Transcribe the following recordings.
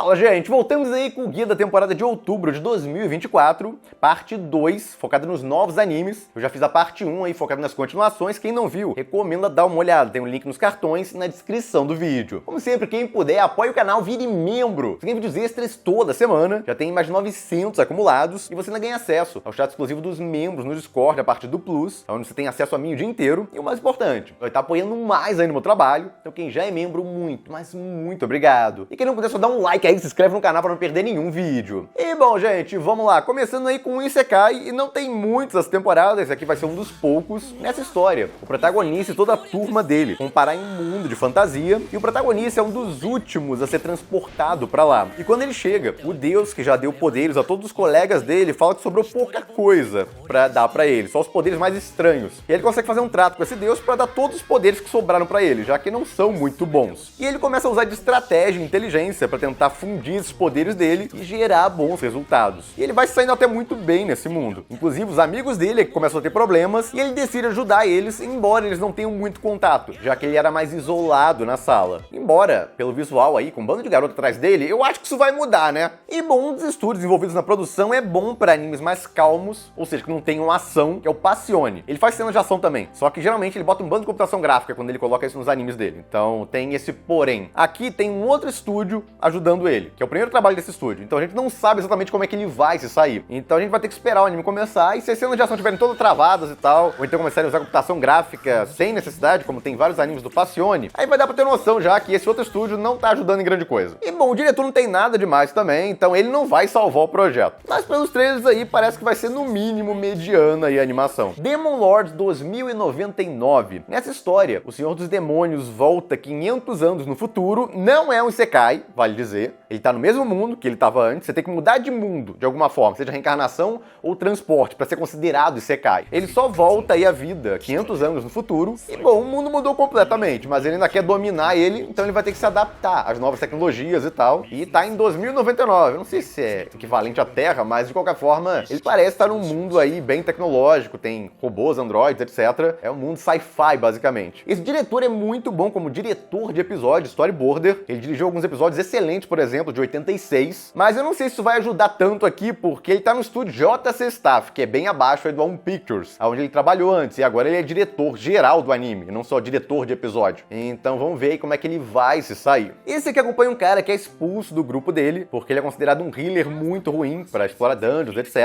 Fala, gente! Voltamos aí com o guia da temporada de outubro de 2024, parte 2, focada nos novos animes. Eu já fiz a parte 1 aí, focada nas continuações. Quem não viu, recomendo dar uma olhada. Tem um link nos cartões e na descrição do vídeo. Como sempre, quem puder, apoie o canal, vire membro. Tem vídeos extras toda semana, já tem mais de 900 acumulados, e você ainda ganha acesso ao chat exclusivo dos membros no Discord, a partir do Plus, onde você tem acesso a mim o dia inteiro. E o mais importante, vai estar apoiando mais aí no meu trabalho. Então quem já é membro, muito, mas muito obrigado. E quem não puder, só dá um like aí, se inscreve no canal para não perder nenhum vídeo. E bom, gente, vamos lá. Começando aí com o Isekai, e não tem muitas essa temporada, esse aqui vai ser um dos poucos nessa história. O protagonista e toda a turma dele vão parar em um mundo de fantasia, e o protagonista é um dos últimos a ser transportado para lá. E quando ele chega, o deus que já deu poderes a todos os colegas dele fala que sobrou pouca coisa para dar para ele, só os poderes mais estranhos. E ele consegue fazer um trato com esse deus para dar todos os poderes que sobraram para ele, já que não são muito bons. E ele começa a usar de estratégia e inteligência para tentar fundir esses poderes dele e gerar bons resultados. E ele vai saindo até muito bem nesse mundo. Inclusive, os amigos dele começam a ter problemas e ele decide ajudar eles, embora eles não tenham muito contato, já que ele era mais isolado na sala. Embora, pelo visual aí, com um bando de garoto atrás dele, eu acho que isso vai mudar, né? E bom, um dos estúdios envolvidos na produção é bom para animes mais calmos, ou seja, que não tenham ação, que é o Passione. Ele faz cenas de ação também, só que geralmente ele bota um bando de computação gráfica quando ele coloca isso nos animes dele. Então tem esse porém. Aqui tem um outro estúdio ajudando ele, que é o primeiro trabalho desse estúdio. Então a gente não sabe exatamente como é que ele vai se sair. Então a gente vai ter que esperar o anime começar, e se as cenas de ação estiverem todas travadas e tal, ou então começarem a usar computação gráfica sem necessidade, como tem vários animes do Passione, aí vai dar pra ter noção já que esse outro estúdio não tá ajudando em grande coisa. E bom, o diretor não tem nada demais também, então ele não vai salvar o projeto. Mas pelos trailers aí, parece que vai ser no mínimo mediana aí a animação. Demon Lord 2099. Nessa história, o Senhor dos Demônios volta 500 anos no futuro, não é um Isekai, vale dizer. Ele tá no mesmo mundo que ele tava antes, você tem que mudar de mundo de alguma forma, seja reencarnação ou transporte, pra ser considerado Isekai. Ele só volta aí à vida 500 anos no futuro, e bom, o mundo mudou completamente, mas ele ainda quer dominar ele, então ele vai ter que se adaptar às novas tecnologias e tal, e tá em 2099, eu não sei se é equivalente à Terra, mas de qualquer forma, ele parece estar num mundo aí bem tecnológico, tem robôs, androides, etc. É um mundo sci-fi, basicamente. Esse diretor é muito bom como diretor de episódios, storyboarder. Ele dirigiu alguns episódios excelentes, por exemplo, de 86, mas eu não sei se isso vai ajudar tanto aqui, porque ele tá no estúdio JC Staff, que é bem abaixo aí do One Pictures, onde ele trabalhou antes, e agora ele é diretor geral do anime, não só diretor de episódio. Então vamos ver aí como é que ele vai se sair. Esse aqui acompanha um cara que é expulso do grupo dele, porque ele é considerado um healer muito ruim para explorar dungeons, etc.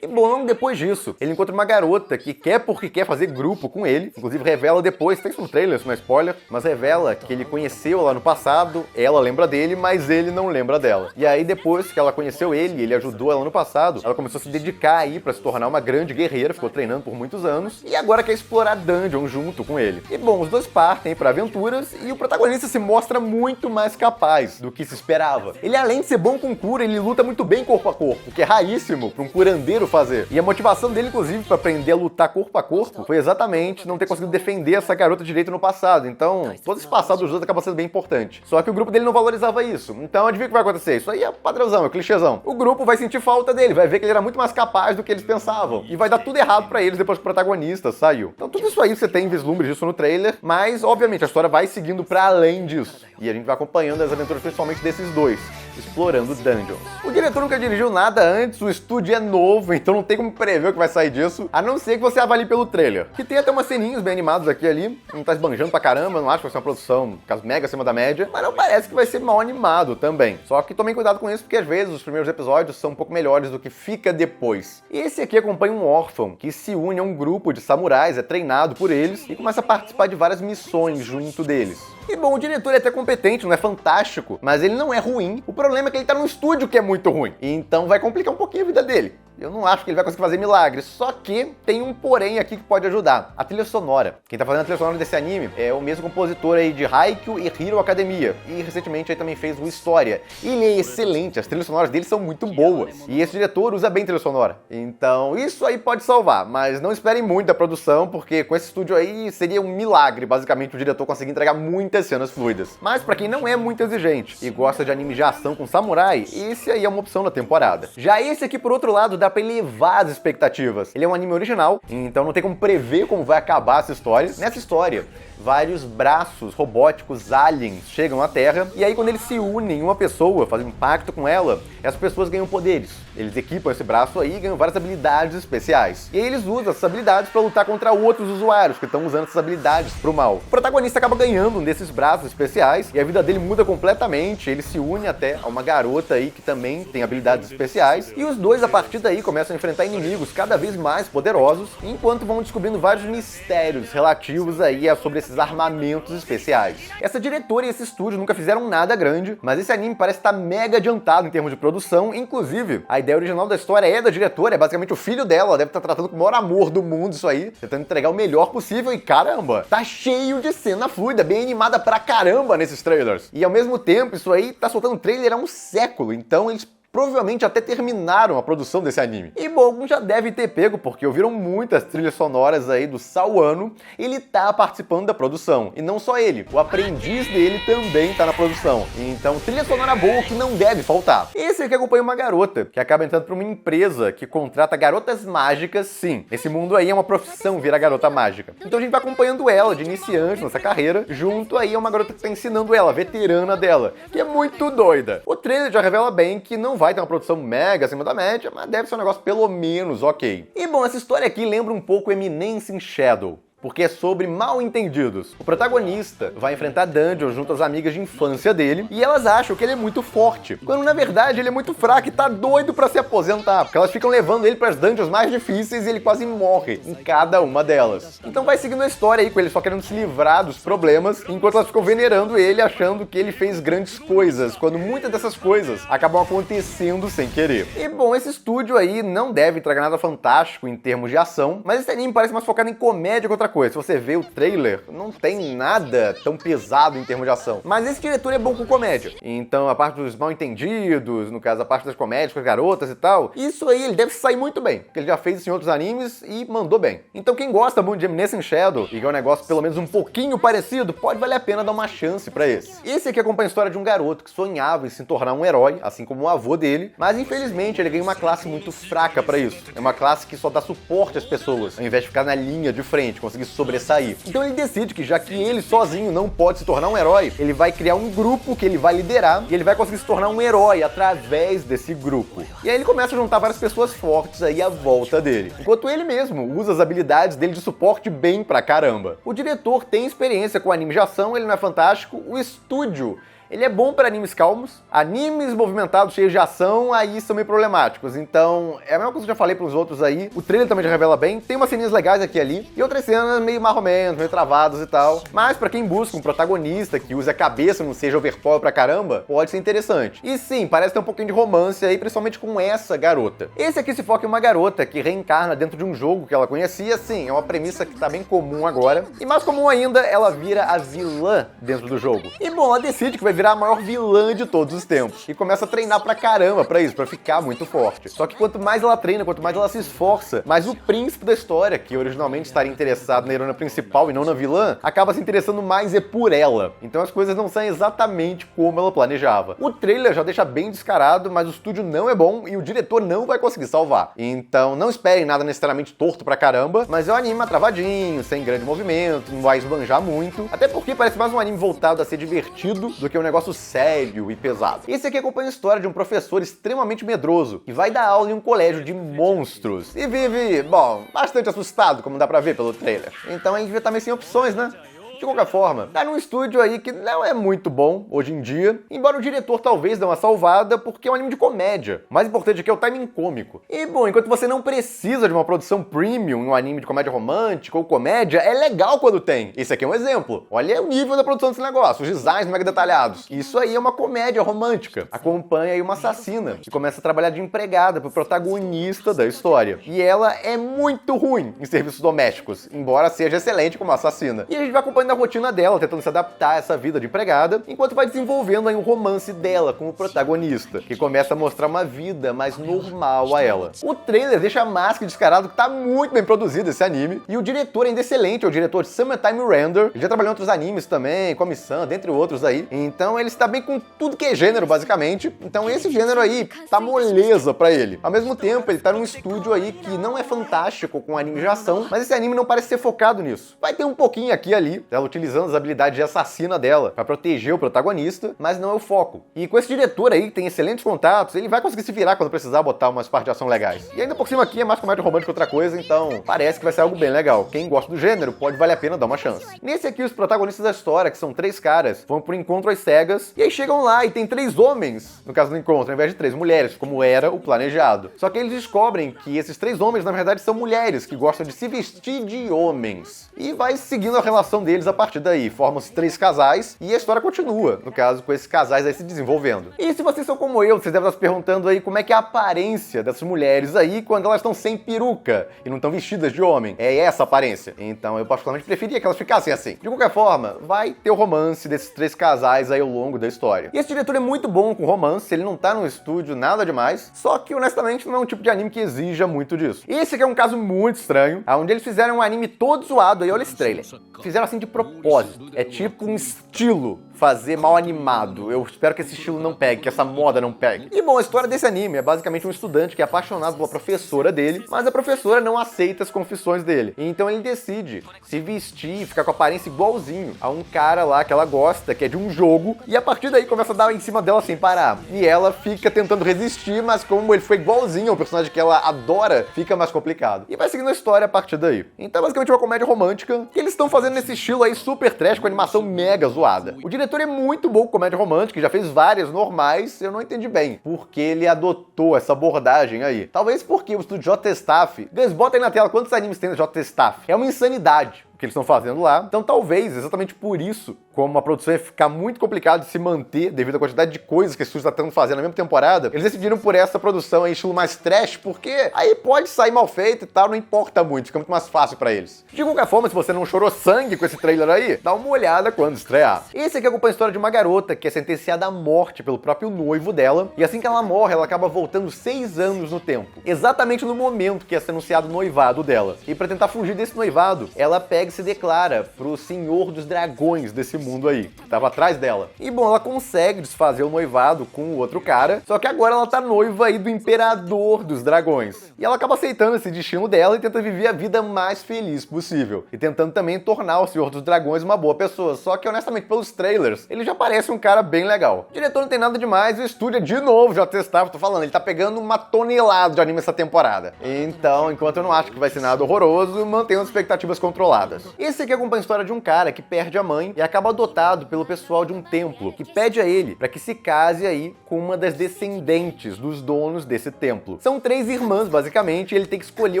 E bom, depois disso, ele encontra uma garota que quer porque quer fazer grupo com ele, inclusive revela depois, tem isso no trailer, isso não é spoiler, mas revela que ele conheceu lá no passado, ela lembra dele, mas ele não lembra dela. E aí depois que ela conheceu ele ajudou ela no passado, ela começou a se dedicar aí pra se tornar uma grande guerreira, ficou treinando por muitos anos, e agora quer explorar dungeon junto com ele. E bom, os dois partem pra aventuras, e o protagonista se mostra muito mais capaz do que se esperava. Ele, além de ser bom com cura, ele luta muito bem corpo a corpo, o que é raríssimo pra um curandeiro fazer. E a motivação dele, inclusive, pra aprender a lutar corpo a corpo, foi exatamente não ter conseguido defender essa garota direito no passado. Então, todo esse passado dos dois acaba sendo bem importante. Só que o grupo dele não valorizava isso. Então, adivinha o que vai acontecer? Isso aí é padrãozão, é clichêzão. O grupo vai sentir falta dele, vai ver que ele era muito mais capaz do que eles pensavam. E vai dar tudo errado pra eles depois que o protagonista saiu. Então, tudo isso aí você tem vislumbres disso no trailer, mas, obviamente, a história vai seguindo pra além disso. E a gente vai acompanhando as aventuras principalmente desses dois, explorando dungeons. O diretor nunca dirigiu nada antes, o estúdio é novo, então não tem como prever o que vai sair disso, a não ser que você avalie pelo trailer. Que tem até umas ceninhas bem animadas aqui e ali, não tá esbanjando pra caramba, não acho que vai ser uma produção, caso mega acima da média, mas não parece que vai ser mal animado também. Só que tomem cuidado com isso, porque às vezes os primeiros episódios são um pouco melhores do que fica depois. E esse aqui acompanha um órfão que se une a um grupo de samurais, é treinado por eles e começa a participar de várias missões junto deles. E bom, o diretor é até competente, não é fantástico, mas ele não é ruim. O problema é que ele tá num estúdio que é muito ruim, então vai complicar um pouquinho a vida dele. Eu não acho que ele vai conseguir fazer milagres, só que tem um porém aqui que pode ajudar. A trilha sonora. Quem tá fazendo a trilha sonora desse anime é o mesmo compositor aí de Haikyuu e Hero Academia. E recentemente aí também fez o História. E ele é excelente, as trilhas sonoras dele são muito boas. E esse diretor usa bem trilha sonora. Então isso aí pode salvar, mas não esperem muito da produção, porque com esse estúdio aí seria um milagre, basicamente, o diretor conseguir entregar muitas cenas fluidas. Mas pra quem não é muito exigente e gosta de anime de ação com samurai, esse aí é uma opção na temporada. Já esse aqui, por outro lado, dá já pra elevar as expectativas. Ele é um anime original, então não tem como prever como vai acabar essa história. Nessa história, vários braços robóticos aliens chegam à Terra, e aí quando eles se unem em uma pessoa, fazem um pacto com ela, essas pessoas ganham poderes. Eles equipam esse braço aí e ganham várias habilidades especiais. E aí eles usam essas habilidades pra lutar contra outros usuários que estão usando essas habilidades pro mal. O protagonista acaba ganhando um desses braços especiais e a vida dele muda completamente. Ele se une até a uma garota aí que também tem habilidades especiais, e os dois a partir daí começam a enfrentar inimigos cada vez mais poderosos, enquanto vão descobrindo vários mistérios relativos aí sobre esses armamentos especiais. Essa diretora e esse estúdio nunca fizeram nada grande, mas esse anime parece estar mega adiantado em termos de produção. Inclusive, a ideia original da história é da diretora, é basicamente o filho dela, ela deve estar tratando com o maior amor do mundo isso aí, tentando entregar o melhor possível, e caramba, tá cheio de cena fluida, bem animada pra caramba nesses trailers. E ao mesmo tempo, isso aí tá soltando trailer há um século, então eles provavelmente até terminaram a produção desse anime. E bom, já deve ter pego, porque ouviram muitas trilhas sonoras aí do Sawano. Ele tá participando da produção. E não só ele, o aprendiz dele também tá na produção. Então, trilha sonora boa que não deve faltar. Esse aqui acompanha uma garota, que acaba entrando pra uma empresa que contrata garotas mágicas. Sim, esse mundo aí é uma profissão virar garota mágica. Então a gente vai acompanhando ela, de iniciante nessa carreira, junto aí a uma garota que tá ensinando ela, a veterana dela, que é muito doida. O trailer já revela bem que não vai ter uma produção mega acima da média, mas deve ser um negócio pelo menos ok. E bom, essa história aqui lembra um pouco Eminence in Shadow, porque é sobre mal entendidos. O protagonista vai enfrentar Dungeon junto às amigas de infância dele, e elas acham que ele é muito forte, quando na verdade ele é muito fraco e tá doido pra se aposentar, porque elas ficam levando ele pras dungeons mais difíceis e ele quase morre em cada uma delas. Então vai seguindo a história aí, com ele só querendo se livrar dos problemas, enquanto elas ficam venerando ele, achando que ele fez grandes coisas, quando muitas dessas coisas acabam acontecendo sem querer. E bom, esse estúdio aí não deve entregar nada fantástico em termos de ação, mas esse anime parece mais focado em comédia que outra coisa. Se você vê o trailer, não tem nada tão pesado em termos de ação. Mas esse diretor é bom com comédia. Então a parte dos mal entendidos, no caso a parte das comédias com as garotas e tal, isso aí ele deve sair muito bem, porque ele já fez isso em outros animes e mandou bem. Então quem gosta muito de Eminence in Shadow e quer um negócio pelo menos um pouquinho parecido, pode valer a pena dar uma chance pra esse. Esse aqui acompanha a história de um garoto que sonhava em se tornar um herói, assim como o avô dele, mas infelizmente ele ganha uma classe muito fraca pra isso. É uma classe que só dá suporte às pessoas, ao invés de ficar na linha de frente, conseguir sobressair. Então ele decide que já que ele sozinho não pode se tornar um herói, ele vai criar um grupo que ele vai liderar e ele vai conseguir se tornar um herói através desse grupo. E aí ele começa a juntar várias pessoas fortes aí à volta dele, enquanto ele mesmo usa as habilidades dele de suporte bem pra caramba. O diretor tem experiência com anime de ação, ele não é fantástico. O estúdio, ele é bom para animes calmos. Animes movimentados, cheios de ação, aí são meio problemáticos. Então, é a mesma coisa que eu já falei pros outros aí. O trailer também já revela bem. Tem umas ceninhas legais aqui e ali. E outras cenas meio marromentos, meio travadas e tal. Mas pra quem busca um protagonista que use a cabeça, não seja overpower pra caramba, pode ser interessante. E sim, parece ter um pouquinho de romance aí, principalmente com essa garota. Esse aqui se foca em uma garota que reencarna dentro de um jogo que ela conhecia. Sim, é uma premissa que tá bem comum agora. E mais comum ainda, ela vira a vilã dentro do jogo. E bom, ela decide que vai virar a maior vilã de todos os tempos. E começa a treinar pra caramba pra isso, pra ficar muito forte. Só que quanto mais ela treina, quanto mais ela se esforça, mais o príncipe da história, que originalmente estaria interessado na heroína principal e não na vilã, acaba se interessando mais por ela. Então as coisas não saem exatamente como ela planejava. O trailer já deixa bem descarado, mas o estúdio não é bom e o diretor não vai conseguir salvar. Então não esperem nada necessariamente torto pra caramba, mas é um anime travadinho, sem grande movimento, não vai esbanjar muito, até porque parece mais um anime voltado a ser divertido do que um negócio sério e pesado. Esse aqui acompanha a história de um professor extremamente medroso que vai dar aula em um colégio de monstros e vive, bom, bastante assustado, como dá pra ver pelo trailer. Então a gente devia estar meio sem opções, né? De qualquer forma, tá num estúdio aí que não é muito bom hoje em dia, embora o diretor talvez dê uma salvada, porque é um anime de comédia. O mais importante aqui é o timing cômico. E bom, enquanto você não precisa de uma produção premium em um anime de comédia romântica ou comédia, é legal quando tem. Esse aqui é um exemplo. Olha o nível da produção desse negócio, os designs mega detalhados. Isso aí é uma comédia romântica. Acompanha aí uma assassina que começa a trabalhar de empregada pro protagonista da história. E ela é muito ruim em serviços domésticos, embora seja excelente como assassina. E a gente vai acompanhando na rotina dela, tentando se adaptar a essa vida de empregada, enquanto vai desenvolvendo aí um romance dela com o protagonista, que começa a mostrar uma vida mais normal a ela. O trailer deixa mais que descarado que tá muito bem produzido esse anime, e o diretor ainda é excelente, é o diretor de Summertime Render, ele já trabalhou em outros animes também, Komi-san, dentre outros aí, então ele está bem com tudo que é gênero, basicamente, então esse gênero aí tá moleza pra ele. Ao mesmo tempo, ele tá num estúdio aí que não é fantástico com anime de ação, mas esse anime não parece ser focado nisso. Vai ter um pouquinho aqui e ali, ela utilizando as habilidades de assassina dela pra proteger o protagonista, mas não é o foco. E com esse diretor aí, que tem excelentes contatos, ele vai conseguir se virar quando precisar botar umas partes de ação legais. E ainda por cima aqui é mais comédia romântica que outra coisa, então parece que vai ser algo bem legal. Quem gosta do gênero pode valer a pena dar uma chance. Nesse aqui, os protagonistas da história, que são 3 caras, vão pro encontro às cegas, e aí chegam lá e tem 3 homens, no caso do encontro, ao invés de 3 mulheres, como era o planejado. Só que eles descobrem que esses 3 homens, na verdade, são mulheres que gostam de se vestir de homens. E vai seguindo a relação deles a partir daí. Formam-se 3 casais e a história continua, no caso, com esses casais aí se desenvolvendo. E se vocês são como eu, vocês devem estar se perguntando aí como é que é a aparência dessas mulheres aí quando elas estão sem peruca e não estão vestidas de homem. É essa a aparência. Então eu particularmente preferia que elas ficassem assim. De qualquer forma, vai ter o romance desses 3 casais aí ao longo da história. E esse diretor é muito bom com romance, ele não tá num estúdio nada demais, só que honestamente não é um tipo de anime que exija muito disso. Esse aqui é um caso muito estranho, onde eles fizeram um anime todo zoado aí, olha esse trailer. Fizeram assim de propósito. É tipo um estilo fazer mal animado. Eu espero que esse estilo não pegue, que essa moda não pegue. E bom, a história desse anime é basicamente um estudante que é apaixonado pela professora dele, mas a professora não aceita as confissões dele. Então ele decide se vestir, ficar com a aparência igualzinho a um cara lá que ela gosta, que é de um jogo, e a partir daí começa a dar em cima dela sem parar. E ela fica tentando resistir, mas como ele foi igualzinho ao personagem que ela adora, fica mais complicado. E vai seguindo a história a partir daí. Então basicamente uma comédia romântica, que eles estão fazendo nesse estilo aí super trash, com animação mega zoada. O diretor é muito bom com comédia romântica, já fez várias normais, eu não entendi bem porque ele adotou essa abordagem aí. Talvez porque o estúdio J-Staff, Guys, bota aí na tela quantos animes tem no J-Staff. É uma insanidade que eles estão fazendo lá. Então talvez, exatamente por isso, como a produção ia ficar muito complicado de se manter devido à quantidade de coisas que esse estúdio está tentando fazer na mesma temporada, eles decidiram por essa produção em estilo mais trash, porque aí pode sair mal feito e tal, não importa muito, fica muito mais fácil pra eles. De qualquer forma, se você não chorou sangue com esse trailer aí, dá uma olhada quando estrear. Esse aqui acompanha a história de uma garota que é sentenciada à morte pelo próprio noivo dela, e assim que ela morre, ela acaba voltando 6 anos no tempo, exatamente no momento que ia ser anunciado o noivado dela. E pra tentar fugir desse noivado, ela pega e se declara pro senhor dos dragões desse mundo aí, que tava atrás dela. E bom, ela consegue desfazer o noivado com o outro cara, só que agora ela tá noiva aí do imperador dos dragões. E ela acaba aceitando esse destino dela e tenta viver a vida mais feliz possível. E tentando também tornar o senhor dos dragões uma boa pessoa, só que honestamente pelos trailers, ele já parece um cara bem legal. O diretor não tem nada demais e o estúdio é de novo, já testava, tô falando, ele tá pegando uma tonelada de anime essa temporada. Então, enquanto eu não acho que vai ser nada horroroso, mantenho as expectativas controladas. Esse aqui acompanha a história de um cara que perde a mãe e acaba adotado pelo pessoal de um templo, que pede a ele para que se case aí com uma das descendentes dos donos desse templo. São 3 irmãs, basicamente, e ele tem que escolher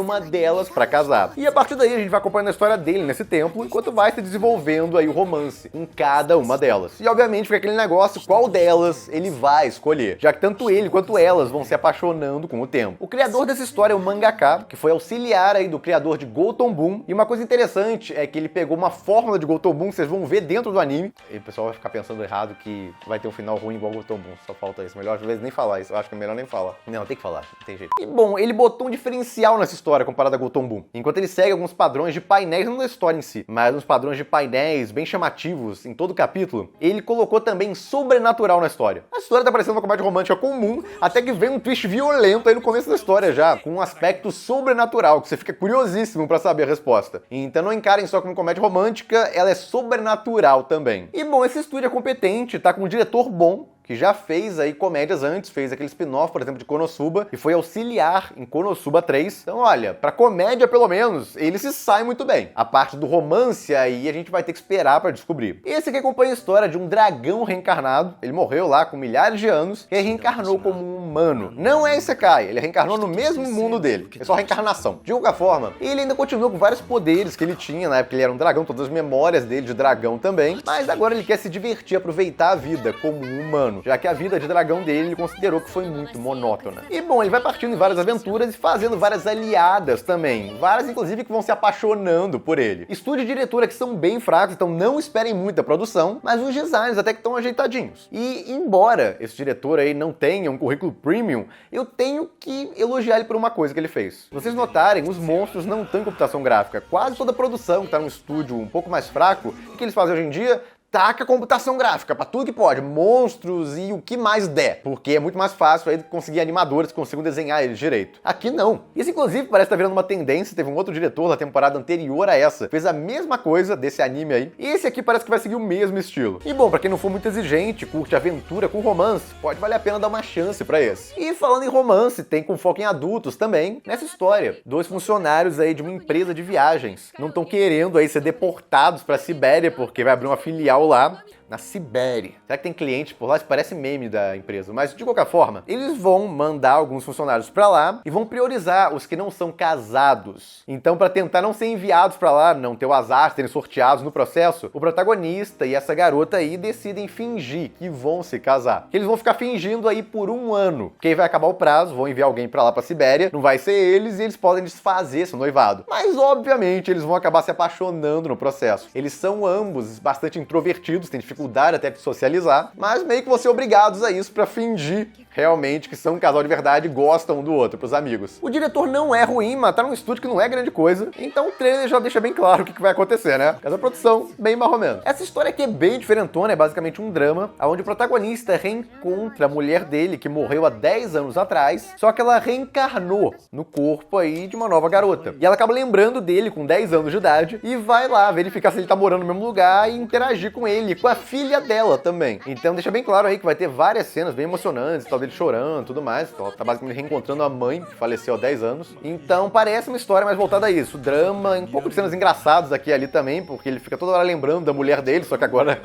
uma delas para casar. E a partir daí a gente vai acompanhando a história dele nesse templo, enquanto vai se desenvolvendo aí o romance em cada uma delas. E obviamente fica aquele negócio, qual delas ele vai escolher, já que tanto ele quanto elas vão se apaixonando com o tempo. O criador dessa história é o mangaka, que foi auxiliar aí do criador de Gouton Boom, e uma coisa interessante é que ele pegou uma fórmula de Gouton Boom, vocês vão ver dentro do anime, e o pessoal vai ficar pensando errado que vai ter um final ruim igual Gouton Boom, só falta isso. Melhor às vezes nem falar isso, eu acho que é melhor nem falar. Não, tem que falar, não tem jeito. E bom, ele botou um diferencial nessa história comparado a Gouton Boom. Enquanto ele segue alguns padrões de painéis, não da história em si, mas uns padrões de painéis bem chamativos em todo o capítulo, ele colocou também sobrenatural na história. A história tá parecendo uma comédia romântica comum, até que vem um twist violento aí no começo da história já, com um aspecto sobrenatural, que você fica curiosíssimo pra saber a resposta. Então não encarem só como comédia romântica, ela é sobrenatural também. E bom, esse estúdio é competente, tá com um diretor bom, que já fez aí comédias antes, fez aquele spin-off, por exemplo, de Konosuba, e foi auxiliar em Konosuba 3. Então, olha, pra comédia, pelo menos, ele se sai muito bem. A parte do romance aí, a gente vai ter que esperar pra descobrir. Esse aqui acompanha a história de um dragão reencarnado. Ele morreu lá com milhares de anos e reencarnou como um humano. Não é Isekai, ele reencarnou no mesmo mundo dele. É só reencarnação. De qualquer forma, ele ainda continua com vários poderes que ele tinha, na época ele era um dragão, todas as memórias dele de dragão também, mas agora ele quer se divertir, aproveitar a vida como um humano, já que a vida de dragão dele ele considerou que foi muito monótona. E bom, ele vai partindo em várias aventuras e fazendo várias aliadas também, várias inclusive que vão se apaixonando por ele. Estúdio e diretora que são bem fracos, então não esperem muita produção, mas os designs até que estão ajeitadinhos. E embora esse diretor aí não tenha um currículo premium, eu tenho que elogiar ele por uma coisa que ele fez. Se vocês notarem, os monstros não têm computação gráfica. Quase toda a produção que tá num estúdio um pouco mais fraco, o que eles fazem hoje em dia? Taca computação gráfica pra tudo que pode, monstros e o que mais der, porque é muito mais fácil aí conseguir animadores que consigam desenhar eles direito. Aqui não. Isso inclusive parece estar virando uma tendência, teve um outro diretor na temporada anterior a essa, fez a mesma coisa desse anime aí, e esse aqui parece que vai seguir o mesmo estilo. E bom, pra quem não for muito exigente, curte aventura com romance, pode valer a pena dar uma chance pra esse. E falando em romance, tem com foco em adultos também, nessa história. 2 funcionários aí de uma empresa de viagens não estão querendo aí ser deportados pra Sibéria, porque vai abrir uma filial lá na Sibéria. Será que tem cliente por lá? Isso parece meme da empresa. Mas, de qualquer forma, eles vão mandar alguns funcionários pra lá e vão priorizar os que não são casados. Então, pra tentar não ser enviados pra lá, não ter o azar de serem sorteados no processo, o protagonista e essa garota aí decidem fingir que vão se casar. Eles vão ficar fingindo aí por 1 ano. Porque aí vai acabar o prazo, vão enviar alguém pra lá pra Sibéria, não vai ser eles e eles podem desfazer esse noivado. Mas, obviamente, eles vão acabar se apaixonando no processo. Eles são ambos bastante introvertidos, têm dificuldade até de socializar, mas meio que vão ser obrigados a isso pra fingir realmente que são um casal de verdade e gostam um do outro, pros amigos. O diretor não é ruim, mas tá num estúdio que não é grande coisa, então o trailer já deixa bem claro o que vai acontecer, né? Mas a produção, bem mais ou menos. Essa história aqui é bem diferentona, é basicamente um drama, onde o protagonista reencontra a mulher dele, que morreu há 10 anos atrás, só que ela reencarnou no corpo aí de uma nova garota. E ela acaba lembrando dele com 10 anos de idade e vai lá verificar se ele tá morando no mesmo lugar e interagir com ele, com a filha dela também. Então deixa bem claro aí que vai ter várias cenas bem emocionantes, tal, dele chorando e tudo mais. Então ela tá basicamente reencontrando a mãe, que faleceu há 10 anos. Então parece uma história mais voltada a isso. Drama, um pouco de cenas engraçadas aqui e ali também, porque ele fica toda hora lembrando da mulher dele, só que agora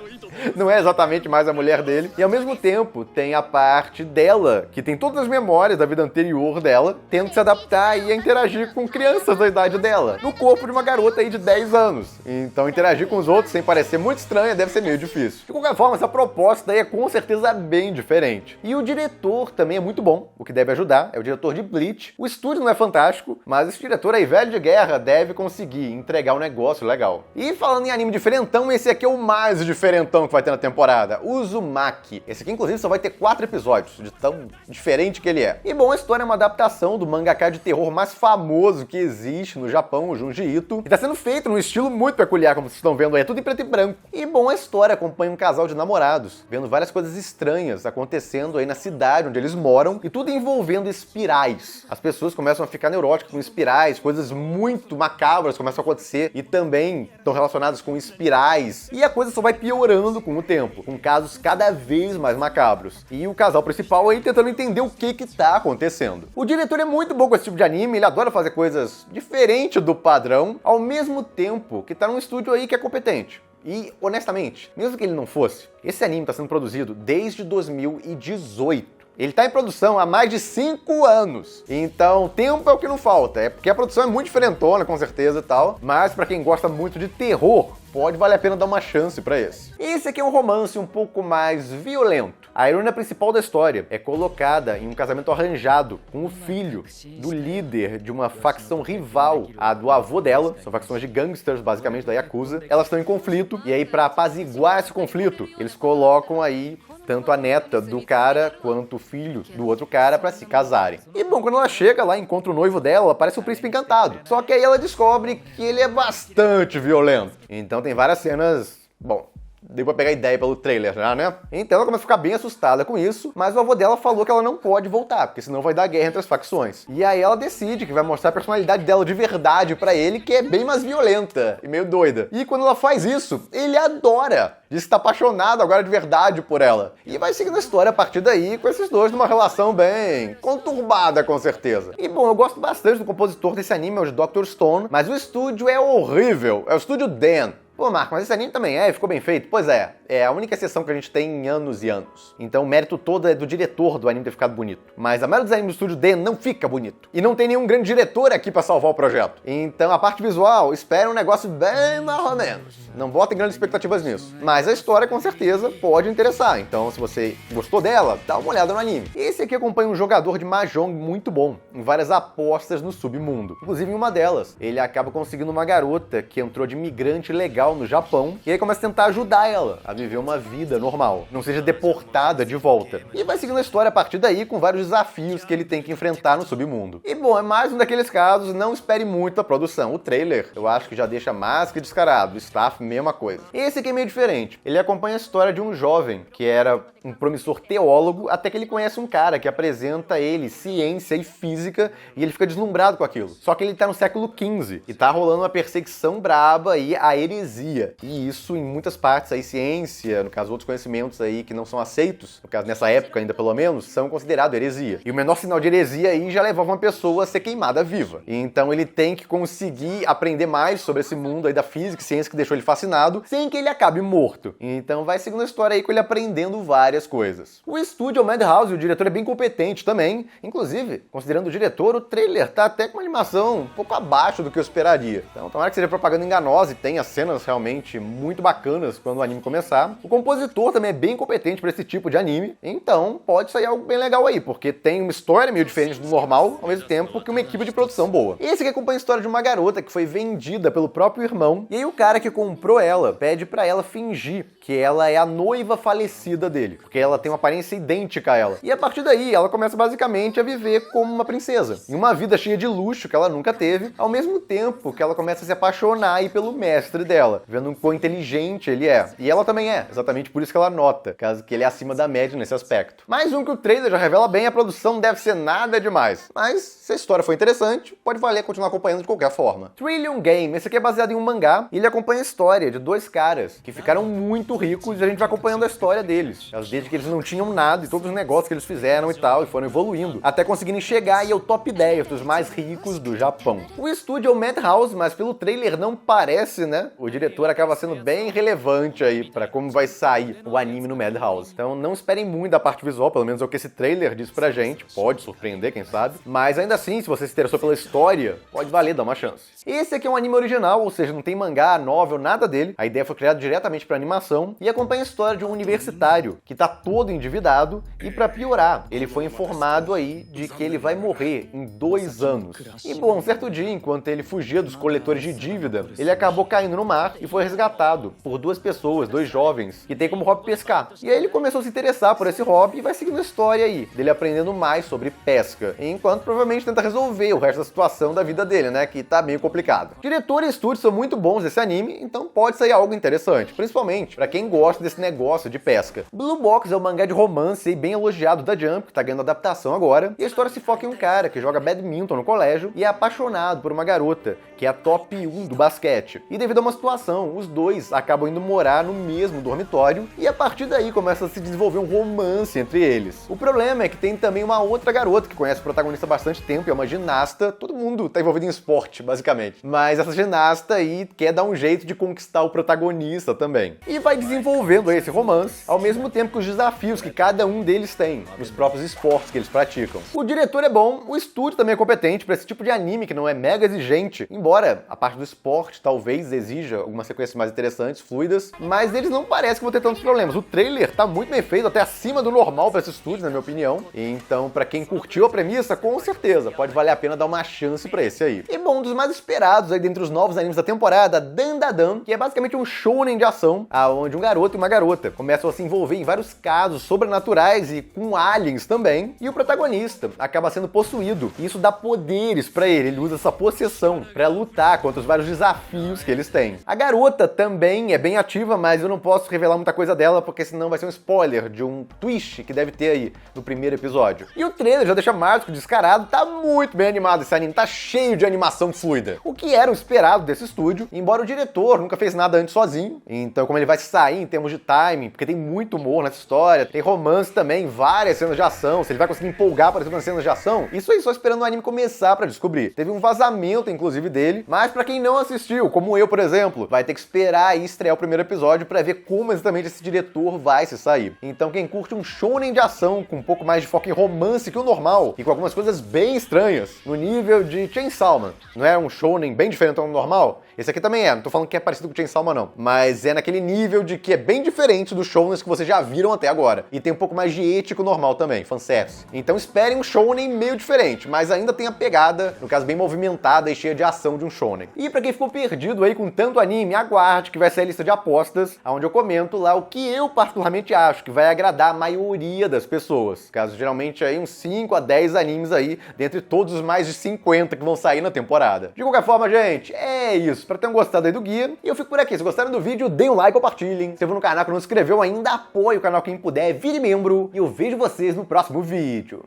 não é exatamente mais a mulher dele. E ao mesmo tempo tem a parte dela, que tem todas as memórias da vida anterior dela, tendo que se adaptar e a interagir com crianças da idade dela, no corpo de uma garota aí de 10 anos. Então interagir com os outros sem parecer muito estranha deve ser meio difícil. De qualquer forma, essa proposta aí é com certeza bem diferente. E o diretor também é muito bom, o que deve ajudar, é o diretor de Bleach. O estúdio não é fantástico, mas esse diretor aí, velho de guerra, deve conseguir entregar um negócio legal. E falando em anime diferentão, esse aqui é o mais diferentão que vai ter na temporada, Uzumaki. Esse aqui, inclusive, só vai ter 4 episódios, de tão diferente que ele é. E bom, a história é uma adaptação do mangaka de terror mais famoso que existe no Japão, o Junji Ito, e tá sendo feito num estilo muito peculiar, como vocês estão vendo aí, é tudo em preto e branco. E bom, a história acompanha um casal de namorados, vendo várias coisas estranhas acontecendo aí na cidade onde eles moram, e tudo envolvendo espirais. As pessoas começam a ficar neuróticas com espirais, coisas muito macabras começam a acontecer e também estão relacionadas com espirais. E a coisa só vai piorando com o tempo, com casos cada vez mais macabros. E o casal principal aí tentando entender o que tá acontecendo. O diretor é muito bom com esse tipo de anime, ele adora fazer coisas diferentes do padrão, ao mesmo tempo que tá num estúdio aí que é competente. E, honestamente, mesmo que ele não fosse, esse anime está sendo produzido desde 2018. Ele tá em produção há mais de 5 anos. Então, tempo é o que não falta. É porque a produção é muito diferentona, com certeza e tal. Mas pra quem gosta muito de terror, pode valer a pena dar uma chance pra esse. Esse aqui é um romance um pouco mais violento. A heroína principal da história é colocada em um casamento arranjado com o filho do líder de uma facção rival, a do avô dela. São facções de gangsters, basicamente, da Yakuza. Elas estão em conflito, e aí pra apaziguar esse conflito, eles colocam aí tanto a neta do cara quanto o filho do outro cara pra se casarem. E bom, quando ela chega lá e encontra o noivo dela, aparece o príncipe encantado. Só que aí ela descobre que ele é bastante violento. Então tem várias cenas, bom, deu pra pegar ideia pelo trailer já, né? Então ela começa a ficar bem assustada com isso, mas o avô dela falou que ela não pode voltar, porque senão vai dar guerra entre as facções. E aí ela decide que vai mostrar a personalidade dela de verdade pra ele, que é bem mais violenta e meio doida. E quando ela faz isso, ele adora. Diz que tá apaixonado agora de verdade por ela. E vai seguindo a história a partir daí, com esses dois numa relação bem conturbada, com certeza. E bom, eu gosto bastante do compositor desse anime, é o Dr. Stone, mas o estúdio é horrível. É o estúdio Dan. Pô, Marco, mas esse anime também ficou bem feito? Pois é a única exceção que a gente tem em anos e anos. Então o mérito todo é do diretor do anime ter ficado bonito. Mas a maioria dos animes do Estúdio D não fica bonito. E não tem nenhum grande diretor aqui pra salvar o projeto. Então a parte visual, espera um negócio bem mais ou menos. Não botem grandes expectativas nisso. Mas a história com certeza pode interessar. Então se você gostou dela, dá uma olhada no anime. Esse aqui acompanha um jogador de Mahjong muito bom, em várias apostas no submundo. Inclusive em uma delas, ele acaba conseguindo uma garota que entrou de imigrante legal no Japão, e aí começa a tentar ajudar ela a viver uma vida normal, não seja deportada de volta. E vai seguindo a história a partir daí, com vários desafios que ele tem que enfrentar no submundo. E bom, é mais um daqueles casos, não espere muito a produção. O trailer, eu acho que já deixa mais que descarado. O staff, mesma coisa. Esse aqui é meio diferente. Ele acompanha a história de um jovem que era um promissor teólogo, até que ele conhece um cara que apresenta a ele ciência e física, e ele fica deslumbrado com aquilo. Só que ele tá no século XV, e tá rolando uma perseguição braba e a heresia. E isso, em muitas partes, aí, ciência, no caso, outros conhecimentos aí que não são aceitos, no caso, nessa época ainda pelo menos, são considerados heresia. E o menor sinal de heresia aí já levava uma pessoa a ser queimada viva. E então ele tem que conseguir aprender mais sobre esse mundo aí da física e ciência que deixou ele fascinado, sem que ele acabe morto. Então vai seguindo a história aí com ele aprendendo várias coisas. O estúdio é o Madhouse, e o diretor é bem competente também. Inclusive, considerando o diretor, o trailer tá até com uma animação um pouco abaixo do que eu esperaria. Então tomara que seja propaganda enganosa e tenha cenas realmente muito bacanas quando o anime começar. O compositor também é bem competente para esse tipo de anime, então pode sair algo bem legal aí, porque tem uma história meio diferente do normal, ao mesmo tempo que uma equipe de produção boa. Esse aqui acompanha a história de uma garota que foi vendida pelo próprio irmão, e aí o cara que comprou ela pede pra ela fingir que ela é a noiva falecida dele, porque ela tem uma aparência idêntica a ela. E a partir daí, ela começa basicamente a viver como uma princesa, em uma vida cheia de luxo que ela nunca teve, ao mesmo tempo que ela começa a se apaixonar aí pelo mestre dela, vendo o quão inteligente ele é. E ela também é, exatamente por isso que ela nota, caso que ele é acima da média nesse aspecto. Mais um que o trailer já revela bem, a produção não deve ser nada demais. Mas, se a história for interessante, pode valer continuar acompanhando de qualquer forma. Trillium Game, esse aqui é baseado em um mangá, e ele acompanha a história de dois caras que ficaram muito ricos, e a gente vai acompanhando a história deles. Desde que eles não tinham nada, e todos os negócios que eles fizeram e tal, e foram evoluindo, até conseguirem chegar aí ao top 10 dos mais ricos do Japão. O estúdio é o Madhouse, mas pelo trailer não parece, né? O diretor acaba sendo bem relevante aí pra como vai sair o anime no Madhouse. Então não esperem muito da parte visual, pelo menos é o que esse trailer diz pra gente. Pode surpreender, quem sabe. Mas ainda assim, se você se interessou pela história, pode valer dar uma chance. Esse aqui é um anime original, ou seja, não tem mangá, novel, nada dele. A ideia foi criada diretamente pra animação e acompanha a história de um universitário que tá todo endividado e pra piorar, ele foi informado aí de que ele vai morrer em 2 anos. E bom, certo dia, enquanto ele fugia dos coletores de dívida, ele acabou caindo no mar e foi resgatado por 2 pessoas, 2 jovens, que tem como hobby pescar. E aí ele começou a se interessar por esse hobby e vai seguindo a história aí, dele aprendendo mais sobre pesca, enquanto provavelmente tenta resolver o resto da situação da vida dele, né, que tá meio complicado. Diretor e estúdio são muito bons desse anime, então pode sair algo interessante, principalmente pra quem gosta desse negócio de pesca. Blue Box é um mangá de romance e bem elogiado da Jump, que tá ganhando adaptação agora, e a história se foca em um cara que joga badminton no colégio e é apaixonado por uma garota, que é a top 1 do basquete. E devido a uma situação, os dois acabam indo morar no mesmo dormitório, e a partir daí começa a se desenvolver um romance entre eles. O problema é que tem também uma outra garota que conhece o protagonista há bastante tempo, é uma ginasta, todo mundo tá envolvido em esporte, basicamente. Mas essa ginasta aí quer dar um jeito de conquistar o protagonista também. E vai desenvolvendo esse romance, ao mesmo tempo que os desafios que cada um deles tem, nos próprios esportes que eles praticam. O diretor é bom, o estúdio também é competente para esse tipo de anime que não é mega exigente, embora a parte do esporte talvez exija algumas sequências mais interessantes, fluidas, mas eles não parecem que vão ter tantos problemas. O trailer tá muito bem feito, até acima do normal para esse estúdio, na minha opinião. Então, para quem curtiu a premissa, com certeza pode valer a pena dar uma chance para esse aí. E bom, um dos mais esperados aí dentre os novos animes da temporada, Dandadan, que é basicamente um shounen de ação, onde um garoto e uma garota começam a se envolver em vários casos sobrenaturais e com aliens também, e o protagonista acaba sendo possuído, e isso dá poderes pra ele usa essa possessão pra lutar contra os vários desafios que eles têm. A garota também é bem ativa, mas eu não posso revelar muita coisa dela, porque senão vai ser um spoiler de um twist que deve ter aí no primeiro episódio. E o trailer já deixa mais do que descarado, tá muito bem animado esse anime, tá cheio de animação fluida, o que era o esperado desse estúdio, embora o diretor nunca fez nada antes sozinho, então como ele vai sair em termos de timing, porque tem muito humor nessa história, tem romance também, várias cenas de ação, se ele vai conseguir empolgar para as cenas de ação, isso aí só esperando o anime começar pra descobrir. Teve um vazamento, inclusive, dele, mas pra quem não assistiu, como eu, por exemplo, exemplo, vai ter que esperar aí estrear o primeiro episódio pra ver como exatamente esse diretor vai se sair. Então quem curte um shounen de ação com um pouco mais de foco em romance que o normal e com algumas coisas bem estranhas, no nível de Chainsaw Man, não é um shounen bem diferente do normal? Esse aqui também é, não tô falando que é parecido com Chainsaw Man não, mas é naquele nível de que é bem diferente dos shounens que vocês já viram até agora. E tem um pouco mais de ético normal também, fanservice. Então esperem um shounen meio diferente, mas ainda tem a pegada, no caso bem movimentada e cheia de ação de um shounen. E pra quem ficou perdido aí com tanto anime, aguarde que vai ser a lista de apostas, onde eu comento lá o que eu particularmente acho que vai agradar a maioria das pessoas. Caso geralmente aí uns 5 a 10 animes aí, dentre todos os mais de 50 que vão sair na temporada. De qualquer forma, gente, é isso. Espero que tenham gostado aí do guia. E eu fico por aqui. Se gostaram do vídeo, deem um like, compartilhem. Se inscrevam no canal que não se inscreveu ainda, apoie o canal quem puder, vire membro. E eu vejo vocês no próximo vídeo.